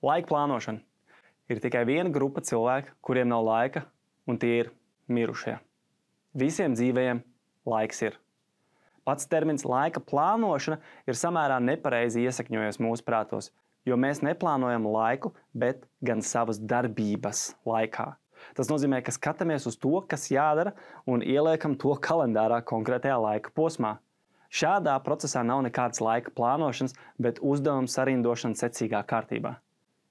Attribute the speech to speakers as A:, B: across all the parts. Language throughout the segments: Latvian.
A: Laika plānošana. Ir tikai viena grupa cilvēku, kuriem nav laika, un tie ir mirušie. Visiem dzīvajiem laiks ir. Pats termins laika plānošana ir samērā nepareizi iesakņojies mūsu prātos, jo mēs neplānojam laiku, bet gan savas darbības laikā. Tas nozīmē, ka skatāmies uz to, kas jādara, un ieliekam to kalendārā konkrētajā laika posmā. Šādā procesā nav nekādas laika plānošanas, bet uzdevuma sarindošana secīgā kārtībā.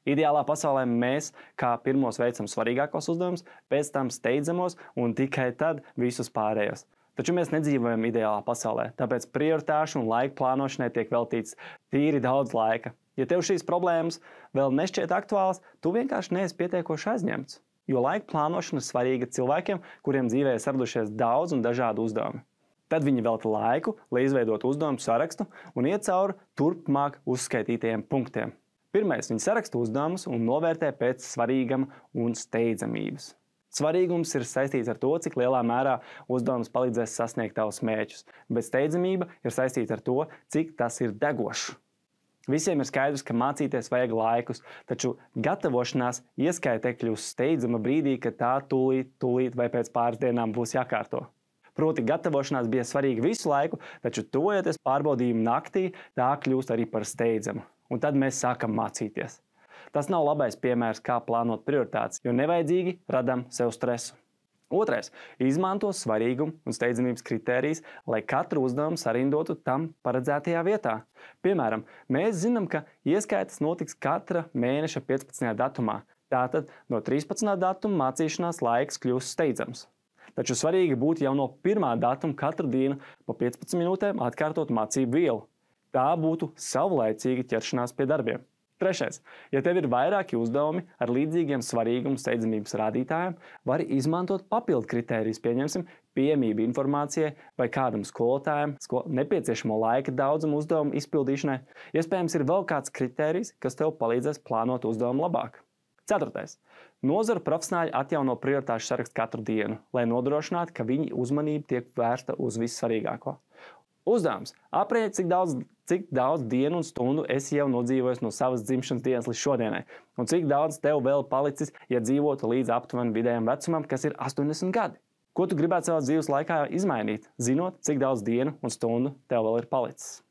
A: Ideālā pasaulē mēs kā pirmos veicam svarīgākos uzdevumus, pēc tam steidzamos un tikai tad visus pārējos. Taču mēs nedzīvojam ideālā pasaulē, tāpēc prioritāšu un laika plānošanai tiek veltīts tīri daudz laika. Ja tev šīs problēmas vēl nešķiet aktuālas, tu vienkārši neesi pietiekoši aizņemts. Jo laika plānošana ir svarīga cilvēkiem, kuriem dzīvē ir saradušies daudz un dažādi uzdevumi. Tad viņi velta laiku, lai izveidotu uzdevumu sarakstu un iet cauri turpmāk uzskaitītajiem punktiem. Pirmais, viņi saraksta uzdevumus un novērtē pēc svarīguma un steidzamības. Svarīgums ir saistīts ar to, cik lielā mērā uzdevums palīdzēs sasniegt tavus mērķus, bet steidzamība ir saistīta ar to, cik tas ir degošs. Visiem ir skaidrs, ka mācīties vajag laikus, taču gatavošanās ieskaitē kļūst steidzama brīdī, kad tā tūlīt vai pēc pāris dienām būs jākārto. Proti, gatavošanās bija svarīga visu laiku, taču tojoties pārbaudījumu naktī, tā kļūst arī par steidzamu. Un tad mēs sākam mācīties. Tas nav labais piemērs, kā plānot prioritātes, jo nevajadzīgi radam sev stresu. Otrais – izmanto svarīgumu un steidzamības kritērijas, lai katru uzdevumu sarindotu tam paredzētajā vietā. Piemēram, mēs zinām, ka ieskaitas notiks katra mēneša 15. datumā. Tātad no 13. datuma mācīšanās laiks kļūst steidzams. Taču svarīgi būtu jau no 1. datuma katru dienu pa 15 minūtēm atkārtot mācību vielu. Tā būtu savlaicīga ķeršanās pie darbiem. Trešais. Ja tev ir vairāki uzdevumi ar līdzīgiem svarīguma steidzamības rādītājiem, vari izmantot papildu kritērijus, pieņemsim, pieejamību informācijai vai kādam skolotājam, nepieciešamo laika daudzumu uzdevumu izpildīšanai. Iespējams, ir vēl kāds kritērijs, kas tev palīdzēs plānot uzdevumu labāk. Ceturtais. Nozaru profesionāļi atjauno prioritāšu sarakstu katru dienu, lai nodrošinātu, ka viņa uzmanība tiek vērsta uz vissvarīgāko. Uzdevums. Aprēķini, cik daudz dienu un stundu esi jau nodzīvojis no savas dzimšanas dienas līdz šodienai, un cik daudz tev vēl palicis, ja dzīvotu līdz aptuveni vidējam vecumam, kas ir 80 gadi. Ko tu gribētu savas dzīves laikā izmainīt, zinot, cik daudz dienu un stundu tev vēl ir palicis?